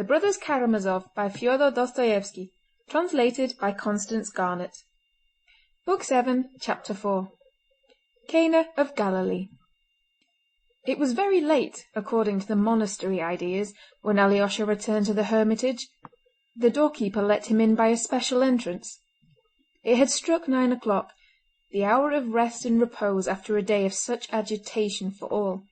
The Brothers Karamazov by Fyodor Dostoevsky. Translated by Constance Garnett. Book 7, Chapter 4. Cana of Galilee. It was very late, according to the monastery ideas, when Alyosha returned to the hermitage. The doorkeeper let him in by a special entrance. It had struck 9 o'clock, the hour of rest and repose after a day of such agitation for all.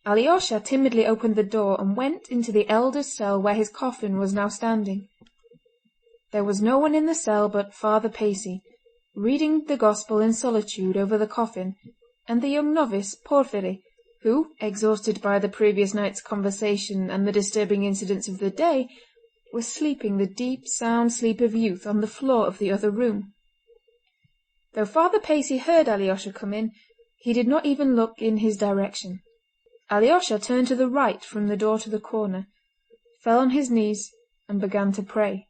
Alyosha timidly opened the door and went into the elder's cell where his coffin was now standing. There was no one in the cell but Father Pacy, reading the Gospel in solitude over the coffin, and the young novice Porfiry, who, exhausted by the previous night's conversation and the disturbing incidents of the day, was sleeping the deep, sound sleep of youth on the floor of the other room. Though Father Pacy heard Alyosha come in, he did not even look in his direction. Alyosha turned to the right from the door to the corner, fell on his knees, and began to pray.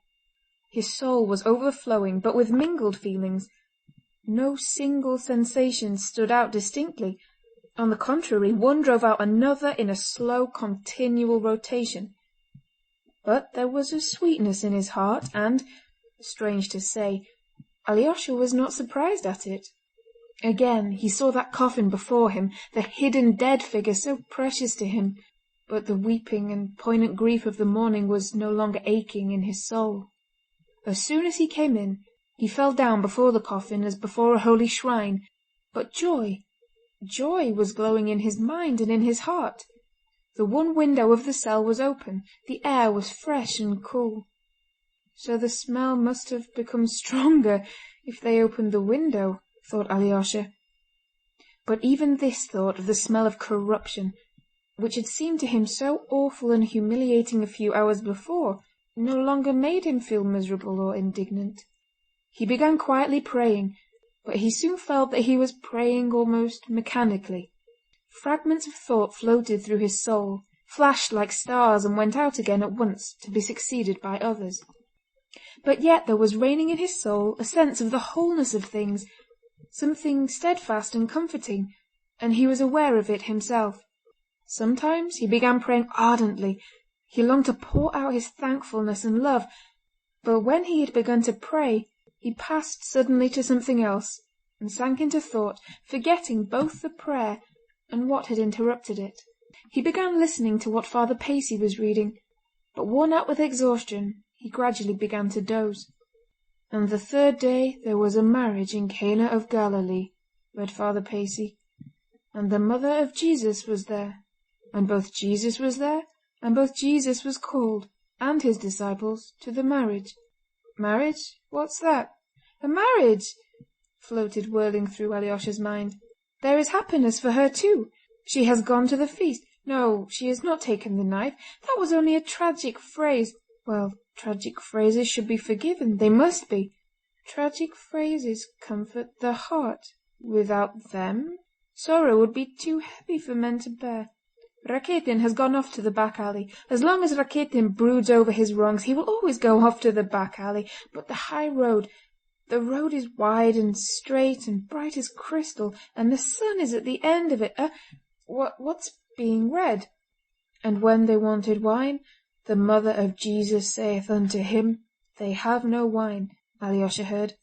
His soul was overflowing, but with mingled feelings. No single sensation stood out distinctly. On the contrary, one drove out another in a slow, continual rotation. But there was a sweetness in his heart, and, strange to say, Alyosha was not surprised at it. Again he saw that coffin before him, the hidden dead figure so precious to him, but the weeping and poignant grief of the morning was no longer aching in his soul. As soon as he came in, he fell down before the coffin as before a holy shrine, but joy was glowing in his mind and in his heart. The one window of the cell was open, the air was fresh and cool. So the smell must have become stronger if they opened the window, thought Alyosha. But even this thought of the smell of corruption, which had seemed to him so awful and humiliating a few hours before, no longer made him feel miserable or indignant. He began quietly praying, but he soon felt that he was praying almost mechanically. Fragments of thought floated through his soul, flashed like stars and went out again at once, to be succeeded by others. But yet there was reigning in his soul a sense of the wholeness of things, something steadfast and comforting, and he was aware of it himself. Sometimes he began praying ardently. He longed to pour out his thankfulness and love, but when he had begun to pray, he passed suddenly to something else, and sank into thought, forgetting both the prayer and what had interrupted it. He began listening to what Father Pacy was reading, but worn out with exhaustion, he gradually began to doze. "And the third day there was a marriage in Cana of Galilee," read Father Pacy, "and the mother of Jesus was there, and both Jesus was there, and both Jesus was called, and his disciples, to the marriage." "Marriage? What's that?" "A marriage!" floated whirling through Alyosha's mind. "There is happiness for her too. She has gone to the feast. No, she has not taken the knife. That was only a tragic phrase. Well, tragic phrases should be forgiven. They must be. Tragic phrases comfort the heart. Without them, sorrow would be too heavy for men to bear. Rakitin has gone off to the back alley. As long as Rakitin broods over his wrongs, he will always go off to the back alley. But the high road, the road is wide and straight and bright as crystal, and the sun is at the end of it. What's being read? And when they wanted wine, the mother of Jesus saith unto him, They have no wine, Alyosha heard.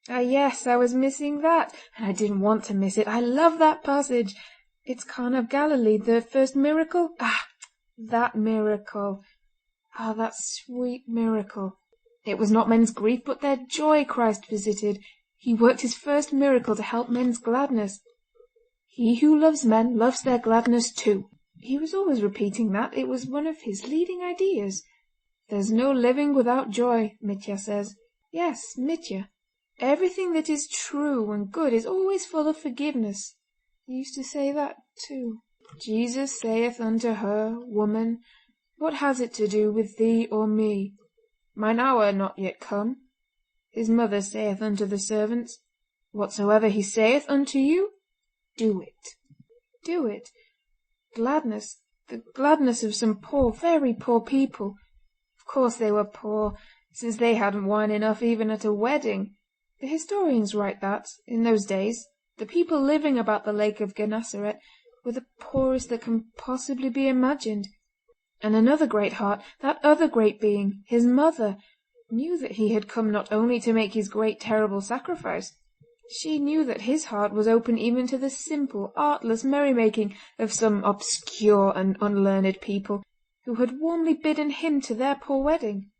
Ah yes, I was missing that, and I didn't want to miss it. I love that passage. It's Cana of Galilee, the first miracle. That miracle. That sweet miracle. It was not men's grief, but their joy Christ visited. He worked his first miracle to help men's gladness. He who loves men loves their gladness too. He was always repeating that. It was one of his leading ideas. There's no living without joy, Mitya says. Yes, Mitya. Everything that is true and good is always full of forgiveness. He used to say that too. Jesus saith unto her, Woman, what has it to do with thee or me? Mine hour not yet come. His mother saith unto the servants, Whatsoever he saith unto you, do it. Do it. Gladness, the gladness of some poor, very poor people. Of course they were poor, since they hadn't wine enough even at a wedding. The historians write that, in those days, the people living about the lake of Gennesaret were the poorest that can possibly be imagined. And another great heart, that other great being, his mother, knew that he had come not only to make his great terrible sacrifice. She knew that his heart was open even to the simple, artless merrymaking of some obscure and unlearned people, who had warmly bidden him to their poor wedding.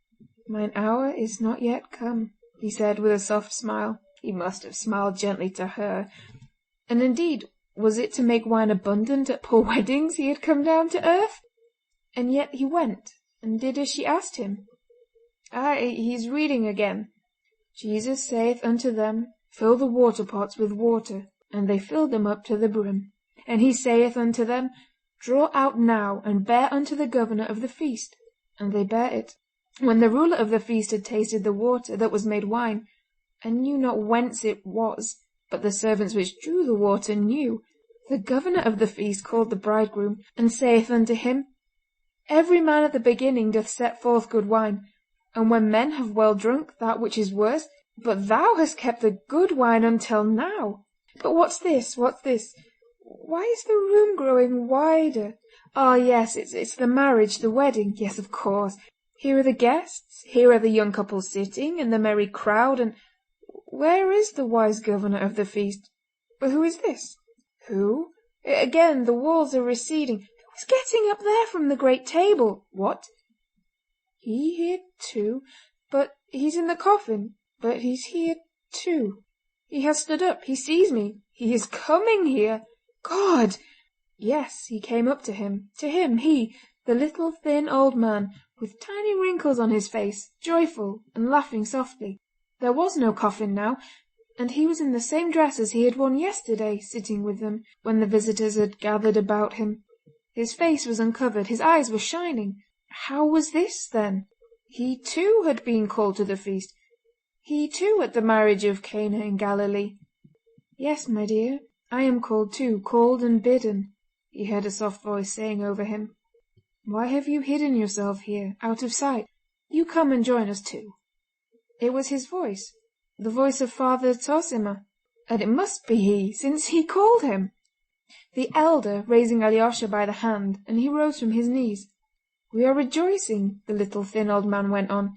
"Mine hour is not yet come," he said with a soft smile. He must have smiled gently to her. And indeed, was it to make wine abundant at poor weddings he had come down to earth? And yet he went and did as she asked him. He's reading again. "Jesus saith unto them, Fill the water pots with water, and they filled them up to the brim. And he saith unto them, Draw out now, and bear unto the governor of the feast. And they bare it. When the ruler of the feast had tasted the water that was made wine, and knew not whence it was, but the servants which drew the water knew, the governor of the feast called the bridegroom, and saith unto him, Every man at the beginning doth set forth good wine, and when men have well drunk, that which is worse, but thou hast kept the good wine until now. But what's this? What's this? Why is the room growing wider? Ah, yes, it's the marriage, the wedding. Yes, of course. Here are the guests, here are the young couple sitting, and the merry crowd, and where is the wise governor of the feast? But who is this? Who? Again, the walls are receding. Who's getting up there from the great table? What? He here too? But he's in the coffin. But he's here too. He has stood up. He sees me. He is coming here. God! Yes, he came up to him. To him, he, the little thin old man, with tiny wrinkles on his face, joyful and laughing softly. There was no coffin now, and he was in the same dress as he had worn yesterday, sitting with them, when the visitors had gathered about him. His face was uncovered, his eyes were shining. How was this, then? He too had been called to the feast. He too at the marriage of Cana in Galilee. "Yes, my dear, I am called too, called and bidden," he heard a soft voice saying over him. "Why have you hidden yourself here, out of sight? You come and join us too." It was his voice, the voice of Father Zossima, and it must be he, since he called him. The elder raising Alyosha by the hand, and he rose from his knees. "We are rejoicing," the little thin old man went on.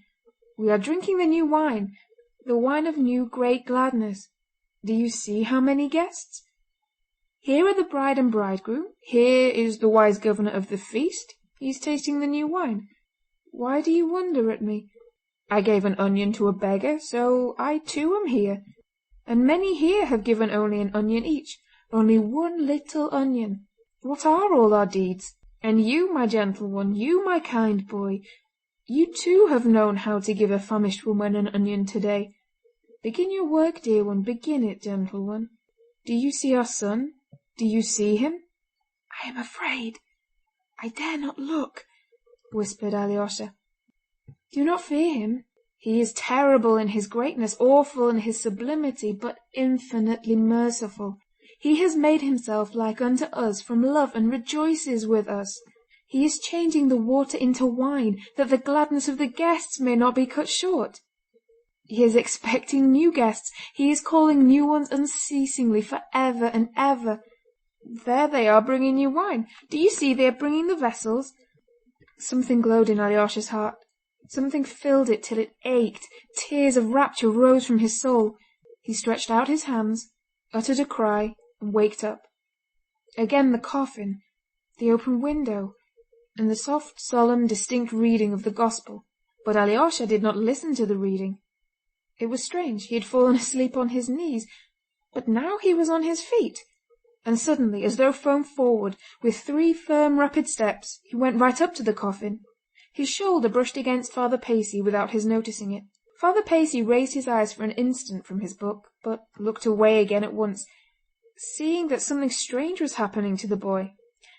"We are drinking the new wine, the wine of new great gladness. Do you see how many guests? Here are the bride and bridegroom. Here is the wise governor of the feast. He is tasting the new wine. Why do you wonder at me? I gave an onion to a beggar, so I too am here. And many here have given only an onion each, only one little onion. What are all our deeds? And you, my gentle one, you, my kind boy, you too have known how to give a famished woman an onion today. Begin your work, dear one, begin it, gentle one. Do you see our son? Do you see him?" "I am afraid. I dare not look," whispered Alyosha. "Do not fear him. He is terrible in his greatness, awful in his sublimity, but infinitely merciful. He has made himself like unto us from love and rejoices with us. He is changing the water into wine, that the gladness of the guests may not be cut short. He is expecting new guests. He is calling new ones unceasingly for ever and ever. There they are bringing new wine. Do you see they are bringing the vessels?" Something glowed in Alyosha's heart. Something filled it till it ached. Tears of rapture rose from his soul. He stretched out his hands, uttered a cry, and waked up. Again the coffin, the open window, and the soft, solemn, distinct reading of the Gospel. But Alyosha did not listen to the reading. It was strange. He had fallen asleep on his knees, but now he was on his feet. And suddenly, as though thrown forward, with 3 firm, rapid steps, he went right up to the coffin. His shoulder brushed against Father Pacy without his noticing it. Father Pacy raised his eyes for an instant from his book, but looked away again at once, seeing that something strange was happening to the boy.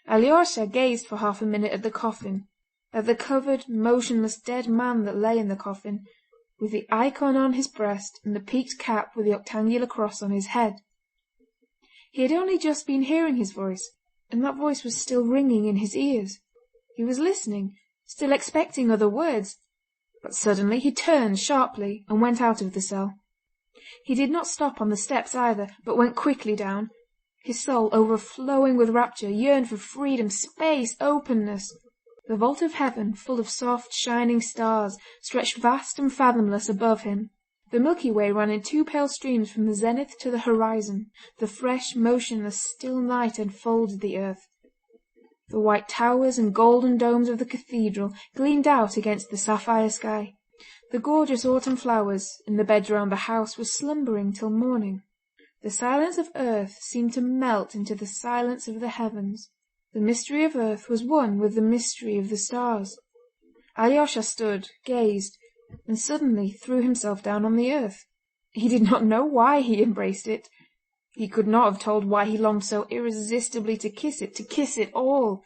Alyosha gazed for half a minute at the coffin, at the covered, motionless, dead man that lay in the coffin, with the icon on his breast and the peaked cap with the octangular cross on his head. He had only just been hearing his voice, and that voice was still ringing in his ears. He was listening, still expecting other words, but suddenly he turned sharply and went out of the cell. He did not stop on the steps either, but went quickly down. His soul, overflowing with rapture, yearned for freedom, space, openness. The vault of heaven, full of soft, shining stars, stretched vast and fathomless above him. The Milky Way ran in two pale streams from the zenith to the horizon. The fresh, motionless, still night enfolded the earth. The white towers and golden domes of the cathedral gleamed out against the sapphire sky. The gorgeous autumn flowers in the beds round the house were slumbering till morning. The silence of earth seemed to melt into the silence of the heavens. The mystery of earth was one with the mystery of the stars. Alyosha stood, gazed, and suddenly threw himself down on the earth. He did not know why he embraced it. He could not have told why he longed so irresistibly to kiss it all.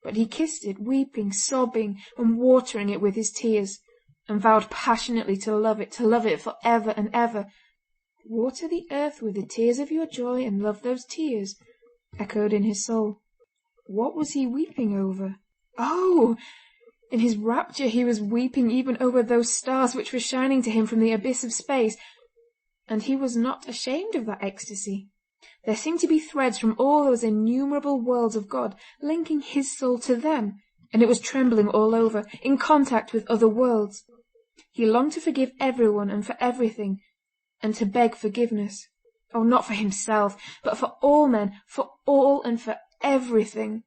But he kissed it, weeping, sobbing, and watering it with his tears, and vowed passionately to love it for ever and ever. "Water the earth with the tears of your joy, and love those tears," echoed in his soul. What was he weeping over? Oh! In his rapture he was weeping even over those stars which were shining to him from the abyss of space, and he was not ashamed of that ecstasy. There seemed to be threads from all those innumerable worlds of God linking his soul to them, and it was trembling all over, in contact with other worlds. He longed to forgive everyone and for everything, and to beg forgiveness. Oh, not for himself, but for all men, for all and for everything.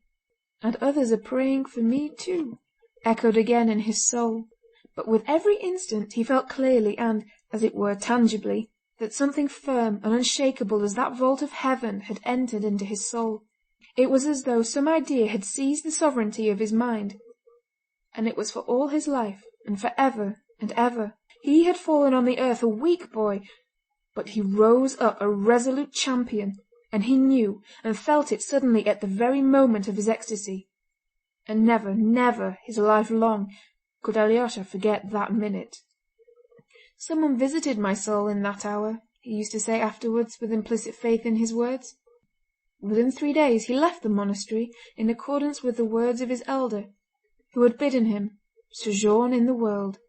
"And others are praying for me too," echoed again in his soul. But with every instant he felt clearly and, as it were, tangibly, that something firm and unshakable as that vault of heaven had entered into his soul. It was as though some idea had seized the sovereignty of his mind, and it was for all his life, and for ever and ever. He had fallen on the earth a weak boy, but he rose up a resolute champion, and he knew and felt it suddenly at the very moment of his ecstasy. And never, never, his life long, could Alyosha forget that minute. "Someone visited my soul in that hour," he used to say afterwards with implicit faith in his words. Within 3 days he left the monastery in accordance with the words of his elder, who had bidden him sojourn in the world.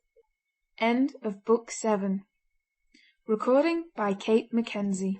End of Book 7. Recording by Kate Mackenzie.